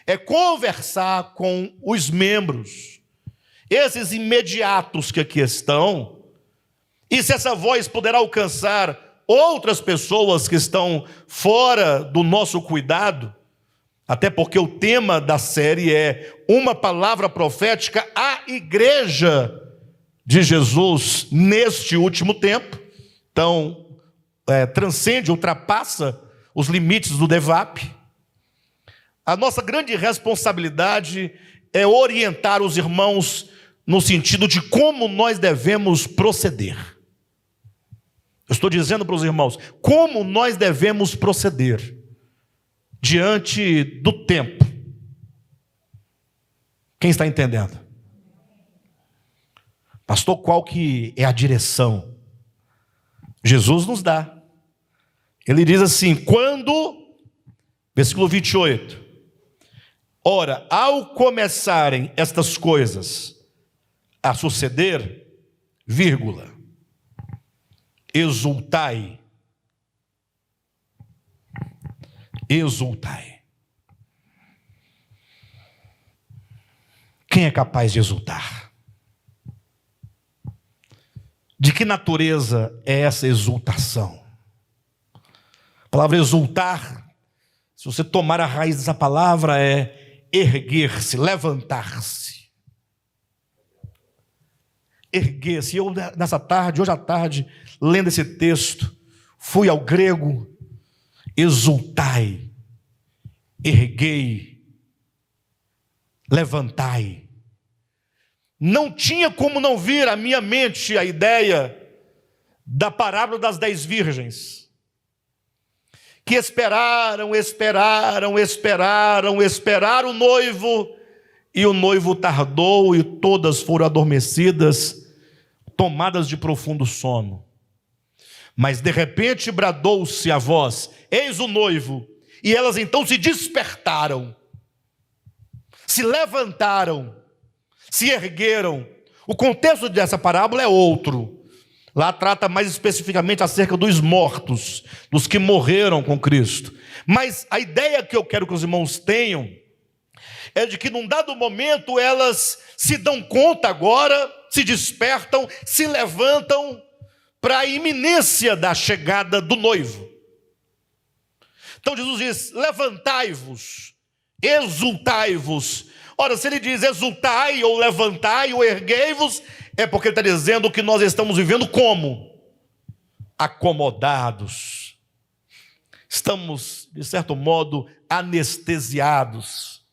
é conversar com os membros, esses imediatos que aqui estão, e se essa voz puder alcançar outras pessoas que estão fora do nosso cuidado, até porque o tema da série é uma palavra profética à igreja de Jesus neste último tempo. Então, transcende, ultrapassa os limites do DEVAP. A nossa grande responsabilidade é orientar os irmãos no sentido de como nós devemos proceder. Eu estou dizendo para os irmãos como nós devemos proceder diante do tempo. Quem está entendendo? Pastor, qual que é a direção? Jesus nos dá. Ele diz assim: versículo 28, ora, ao começarem estas coisas a suceder, vírgula, exultai. Exultai. Quem é capaz de exultar? De que natureza é essa exultação? A palavra exultar, se você tomar a raiz dessa palavra, é erguer-se, levantar-se. Erguer-se. Eu, nessa tarde, hoje à tarde, lendo esse texto, fui ao grego, exultai, erguei, levantai. Não tinha como não vir à minha mente a ideia da parábola das 10 virgens. que esperaram o noivo, e o noivo tardou, e todas foram adormecidas, tomadas de profundo sono. Mas de repente bradou-se a voz: eis o noivo. E elas então se despertaram, se levantaram, se ergueram. O contexto dessa parábola é outro. Lá trata mais especificamente acerca dos mortos, dos que morreram com Cristo. Mas a ideia que eu quero que os irmãos tenham é de que num dado momento elas se dão conta agora, se despertam, se levantam para a iminência da chegada do noivo. Então Jesus diz: levantai-vos, exultai-vos. Ora, se ele diz exultai, ou levantai, ou erguei-vos, é porque ele está dizendo que nós estamos vivendo como? Acomodados. Estamos, de certo modo, anestesiados.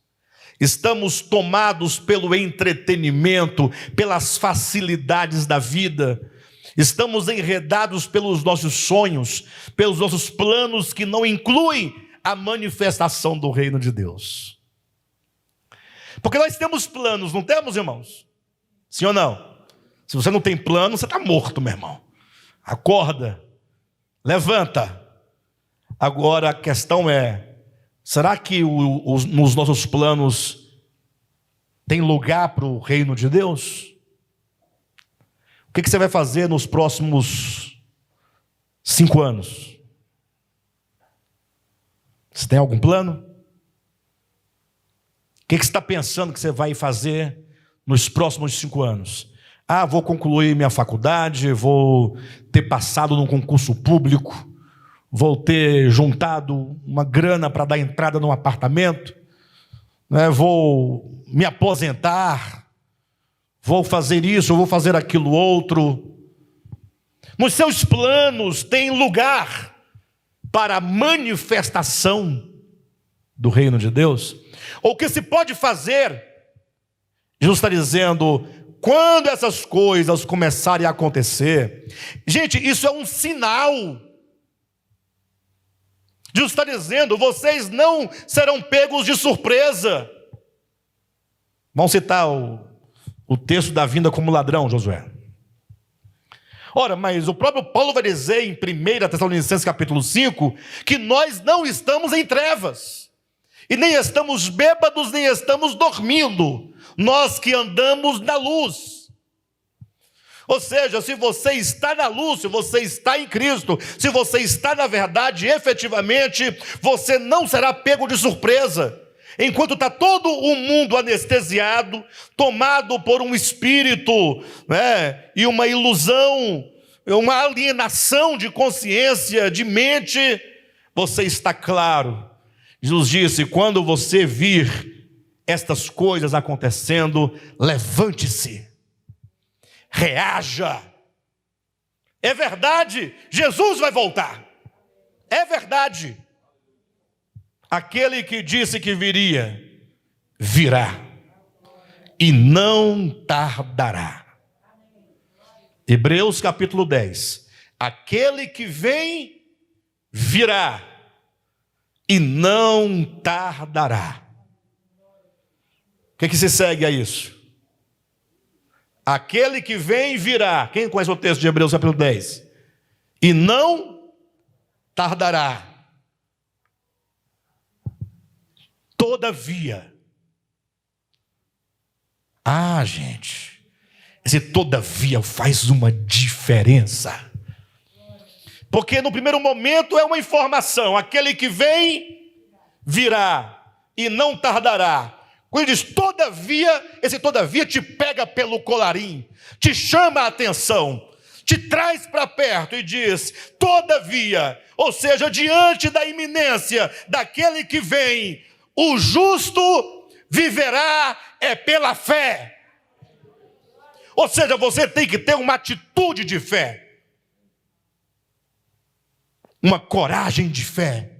Estamos tomados pelo entretenimento, pelas facilidades da vida. Estamos enredados pelos nossos sonhos, pelos nossos planos que não incluem a manifestação do reino de Deus. Porque nós temos planos, não temos, irmãos? Sim ou não? Se você não tem plano, você está morto, meu irmão. Acorda, levanta. Agora a questão é: será que nos nossos planos tem lugar para o reino de Deus? O que você vai fazer nos próximos 5 anos? Você tem algum plano? O que você está pensando que você vai fazer nos próximos 5 anos? Ah, vou concluir minha faculdade, vou ter passado num concurso público, vou ter juntado uma grana para dar entrada num apartamento, né? Vou me aposentar, vou fazer isso, vou fazer aquilo outro. Nos seus planos tem lugar para a manifestação do reino de Deus? Ou o que se pode fazer? Jesus está dizendo: quando essas coisas começarem a acontecer, gente, isso é um sinal. Jesus está dizendo: vocês não serão pegos de surpresa. Vamos citar o texto da vinda como ladrão, Josué. Ora, mas o próprio Paulo vai dizer em 1 Tessalonicenses capítulo 5, que nós não estamos em trevas, e nem estamos bêbados, nem estamos dormindo, nós que andamos na luz. Ou seja, se você está na luz, se você está em Cristo, se você está na verdade, efetivamente, você não será pego de surpresa. Enquanto está todo o mundo anestesiado, tomado por um espírito, né, e uma ilusão, uma alienação de consciência, de mente, você está claro. Jesus disse: quando você vir estas coisas acontecendo, levante-se, reaja. É verdade, Jesus vai voltar. É verdade. Aquele que disse que viria, virá, e não tardará. Hebreus capítulo 10. Aquele que vem, virá, e não tardará. O que se segue a isso? Aquele que vem, virá. Quem conhece o texto de Hebreus capítulo 10? E não tardará. Todavia. Ah, gente, esse todavia faz uma diferença. Porque no primeiro momento é uma informação: aquele que vem, virá, e não tardará. Quando ele diz todavia, esse todavia te pega pelo colarinho, te chama a atenção, te traz para perto e diz todavia, ou seja, diante da iminência daquele que vem, o justo viverá pela fé. Ou seja, você tem que ter uma atitude de fé, uma coragem de fé,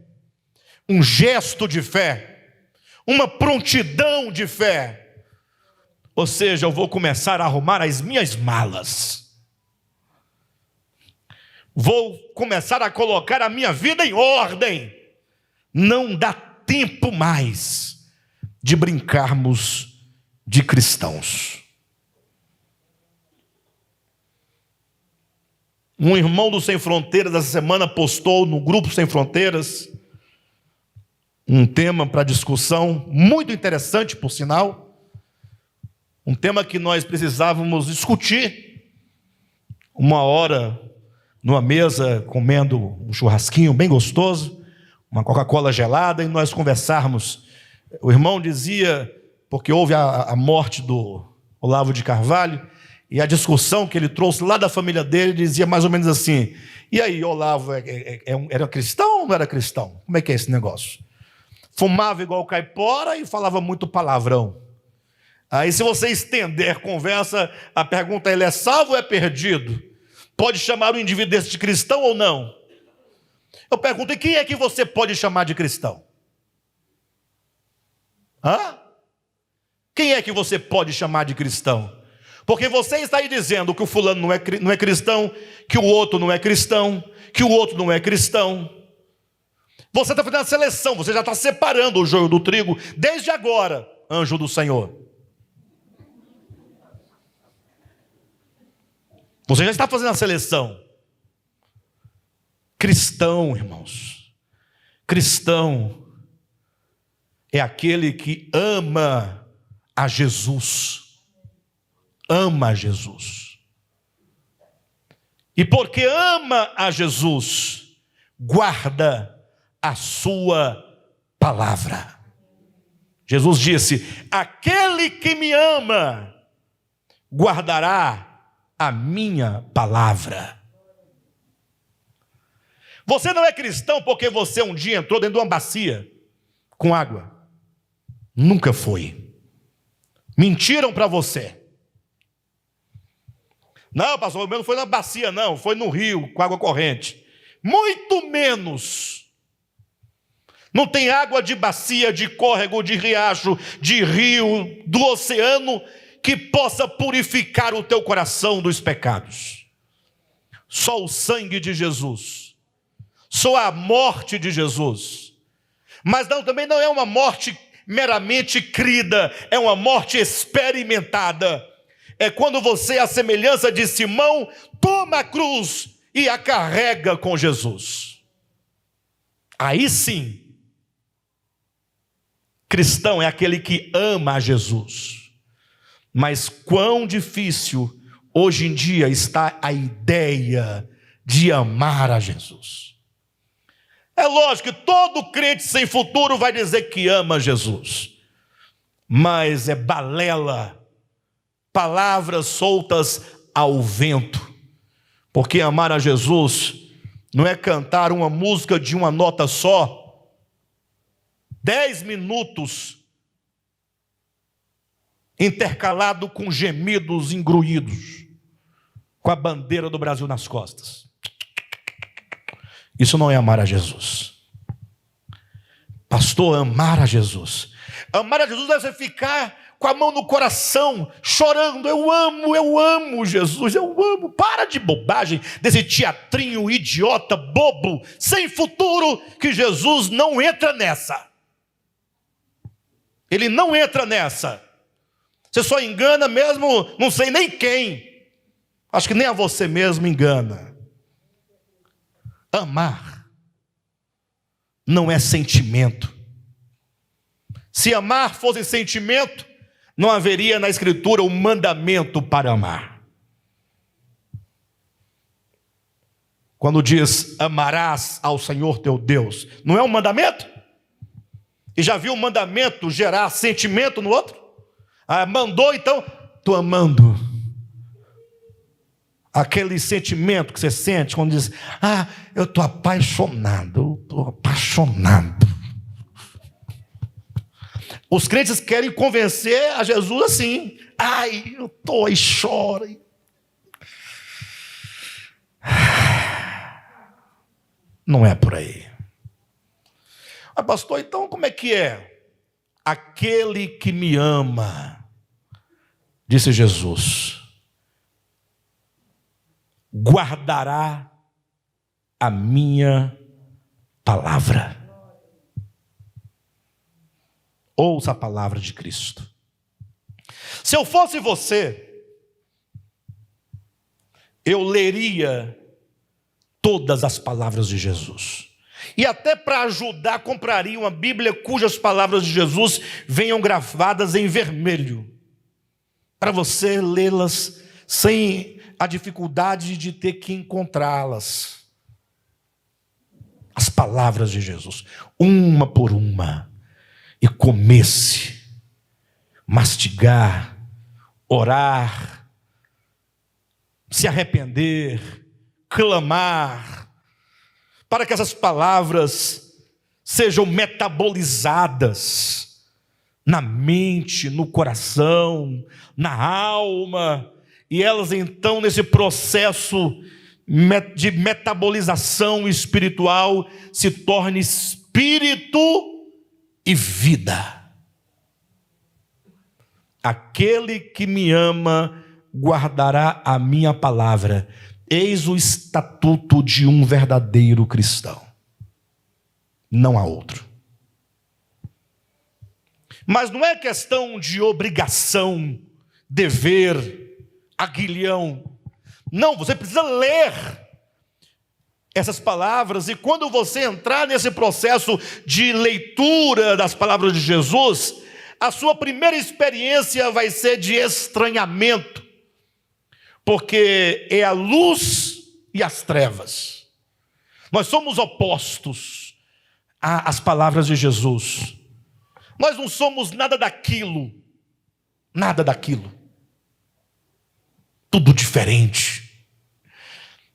um gesto de fé, uma prontidão de fé. Ou seja, eu vou começar a arrumar as minhas malas, vou começar a colocar a minha vida em ordem. Não dá tempo mais de brincarmos de cristãos. Um irmão do Sem Fronteiras essa semana postou no grupo Sem Fronteiras um tema para discussão, muito interessante, por sinal, um tema que nós precisávamos discutir, uma hora numa mesa comendo um churrasquinho bem gostoso, uma Coca-Cola gelada, e nós conversarmos. O irmão dizia, porque houve a morte do Olavo de Carvalho, e a discussão que ele trouxe lá da família dele dizia mais ou menos assim: e aí, Olavo era cristão ou não era cristão? Como é que é esse negócio? Fumava igual caipora e falava muito palavrão. Aí, se você estender a conversa, a pergunta é: ele é salvo ou é perdido? Pode chamar o indivíduo desse de cristão ou não? Eu pergunto: e quem é que você pode chamar de cristão? Hã? Quem é que você pode chamar de cristão? Porque você está aí dizendo que o fulano não é cristão, que o outro não é cristão, que o outro não é cristão. Você está fazendo a seleção, você já está separando o joio do trigo desde agora, anjo do Senhor. Você já está fazendo a seleção. Cristão, irmãos, cristão é aquele que ama a Jesus. Ama a Jesus. E porque ama a Jesus, guarda a sua palavra. Jesus disse: aquele que me ama guardará a minha palavra. Você não é cristão porque você um dia entrou dentro de uma bacia com água. Nunca foi. Mentiram para você. Não, pastor, o meu não foi na bacia, não, foi no rio com água corrente. Muito menos. Não tem água de bacia, de córrego, de riacho, de rio, do oceano, que possa purificar o teu coração dos pecados. Só o sangue de Jesus. Só a morte de Jesus. Mas também não é uma morte meramente crida, é uma morte experimentada. É quando você, à semelhança de Simão, toma a cruz e a carrega com Jesus. Aí sim, cristão é aquele que ama a Jesus. Mas quão difícil hoje em dia está a ideia de amar a Jesus. É lógico que todo crente sem futuro vai dizer que ama Jesus. Mas é balela, palavras soltas ao vento. Porque amar a Jesus não é cantar uma música de uma nota só, 10 minutos, intercalado com gemidos engruídos, com a bandeira do Brasil nas costas. Isso não é amar a Jesus. Pastor, amar a Jesus. Amar a Jesus é você ficar com a mão no coração, chorando: eu amo Jesus, eu amo. Para de bobagem, desse teatrinho idiota, bobo, sem futuro, que Jesus não entra nessa. Ele não entra nessa. Você só engana mesmo, não sei nem quem. Acho que nem a você mesmo engana. Amar não é sentimento. Se amar fosse sentimento, não haveria na Escritura um mandamento para amar. Quando diz: amarás ao Senhor teu Deus, não é um mandamento? E já viu o mandamento gerar sentimento no outro? Mandou, então, estou amando. Aquele sentimento que você sente quando diz: eu estou apaixonado, Os crentes querem convencer a Jesus assim: eu estou, aí chora. Não é por aí. Pastor, então como é que é? Aquele que me ama, disse Jesus, guardará a minha palavra. Ouça a palavra de Cristo. Se eu fosse você, eu leria todas as palavras de Jesus. E até para ajudar, compraria uma Bíblia cujas palavras de Jesus venham gravadas em vermelho, para você lê-las sem a dificuldade de ter que encontrá-las. As palavras de Jesus, uma por uma, e comece, mastigar, orar, se arrepender, clamar, para que essas palavras sejam metabolizadas na mente, no coração, na alma, e elas então, nesse processo de metabolização espiritual, se tornem espírito e vida. Aquele que me ama guardará a minha palavra. Eis o estatuto de um verdadeiro cristão. Não há outro. Mas não é questão de obrigação, dever, aguilhão. Não, você precisa ler essas palavras, e quando você entrar nesse processo de leitura das palavras de Jesus, a sua primeira experiência vai ser de estranhamento, porque é a luz e as trevas. Nós somos opostos às palavras de Jesus. Nós não somos nada daquilo, tudo diferente.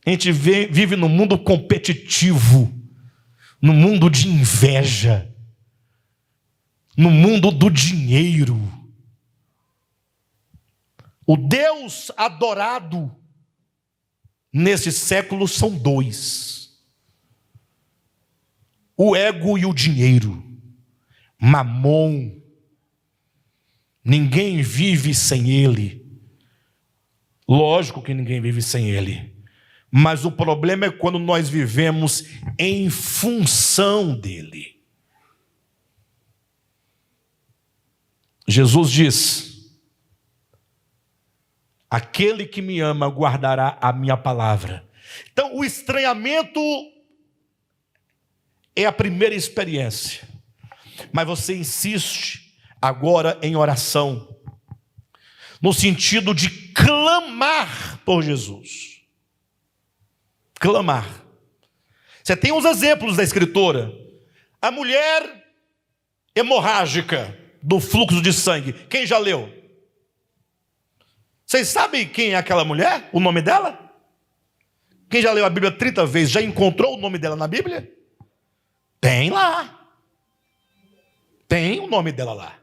A gente vive num mundo competitivo, num mundo de inveja, no mundo do dinheiro. O Deus adorado nesse século são dois: o ego e o dinheiro, Mamon. Ninguém vive sem ele. Lógico que ninguém vive sem ele, mas o problema é quando nós vivemos em função dele. Jesus diz: aquele que me ama guardará a minha palavra. Então, o estranhamento é a primeira experiência, mas você insiste agora em oração, no sentido de clamar por Jesus. Clamar. Você tem uns exemplos da Escritura. A mulher hemorrágica do fluxo de sangue. Quem já leu? Vocês sabem quem é aquela mulher? O nome dela? Quem já leu a Bíblia 30 vezes, já encontrou o nome dela na Bíblia? Tem lá. Tem o nome dela lá.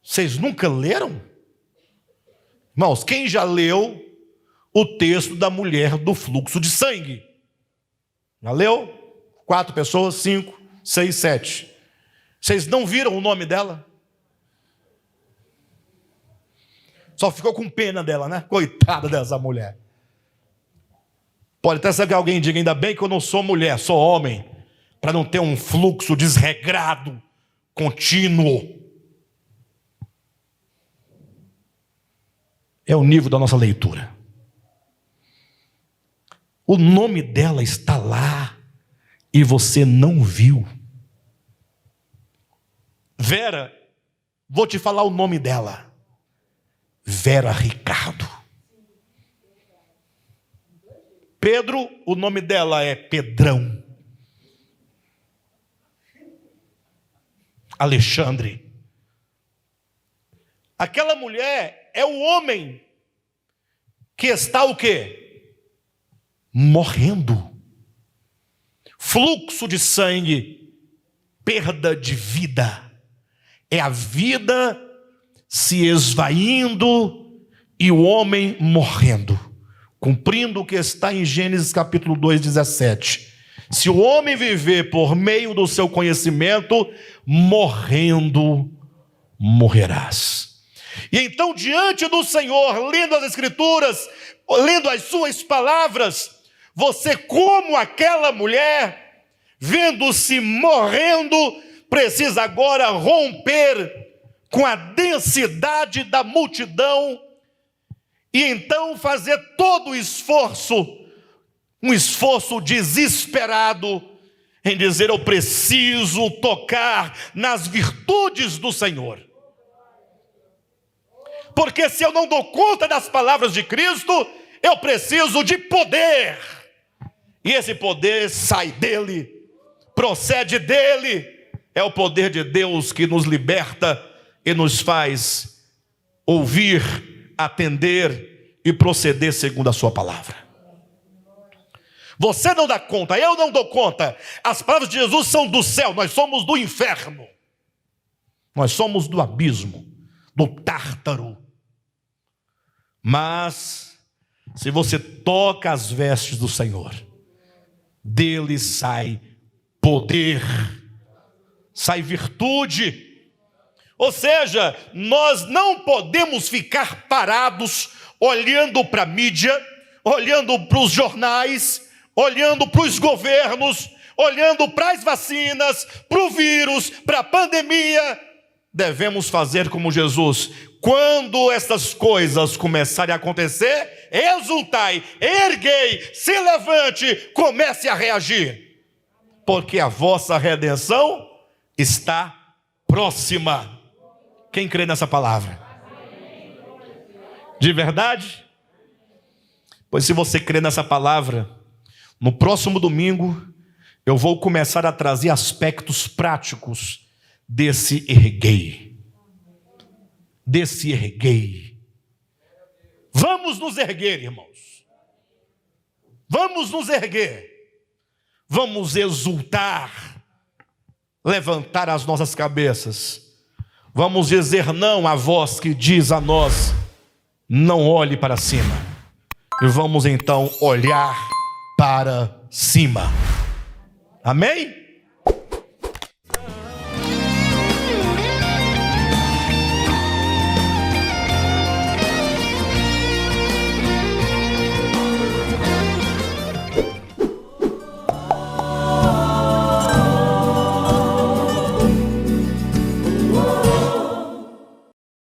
Vocês nunca leram? Irmãos, quem já leu o texto da mulher do fluxo de sangue? Já leu? 4 pessoas, 5, 6, 7. Vocês não viram o nome dela? Só ficou com pena dela, né? Coitada dessa mulher. Pode até ser que alguém diga: ainda bem que eu não sou mulher, sou homem, para não ter um fluxo desregrado, contínuo. É o nível da nossa leitura. O nome dela está lá e você não viu. Vera, vou te falar o nome dela. Vera Ricardo. Pedro, o nome dela é Pedrão. Alexandre. Aquela mulher é o homem que está o quê? Morrendo. Fluxo de sangue, perda de vida. É a vida se esvaindo e o homem morrendo, cumprindo o que está em Gênesis capítulo 2, 17. Se o homem viver por meio do seu conhecimento, morrendo, morrerás. E então, diante do Senhor, lendo as Escrituras, lendo as suas palavras, você, como aquela mulher, vendo-se morrendo, precisa agora romper com a densidade da multidão e então fazer todo o esforço, um esforço desesperado em dizer: eu preciso tocar nas virtudes do Senhor. Porque se eu não dou conta das palavras de Cristo, eu preciso de poder. E esse poder sai dele, procede dele. É o poder de Deus que nos liberta e nos faz ouvir, atender e proceder segundo a sua palavra. Você não dá conta, eu não dou conta. As palavras de Jesus são do céu, nós somos do inferno. Nós somos do abismo, do tártaro. Mas, se você toca as vestes do Senhor, dele sai poder, sai virtude. Ou seja, nós não podemos ficar parados, olhando para a mídia, olhando para os jornais, olhando para os governos, olhando para as vacinas, para o vírus, para a pandemia. Devemos fazer como Jesus. Quando essas coisas começarem a acontecer, exultai, erguei, se levante, comece a reagir, porque a vossa redenção está próxima. Quem crê nessa palavra? De verdade? Pois se você crê nessa palavra, no próximo domingo eu vou começar a trazer aspectos práticos desse erguei. Desse erguei. Vamos nos erguer, irmãos. Vamos nos erguer. Vamos exultar, levantar as nossas cabeças. Vamos dizer não à voz que diz a nós: não olhe para cima. E vamos então olhar para cima. Amém?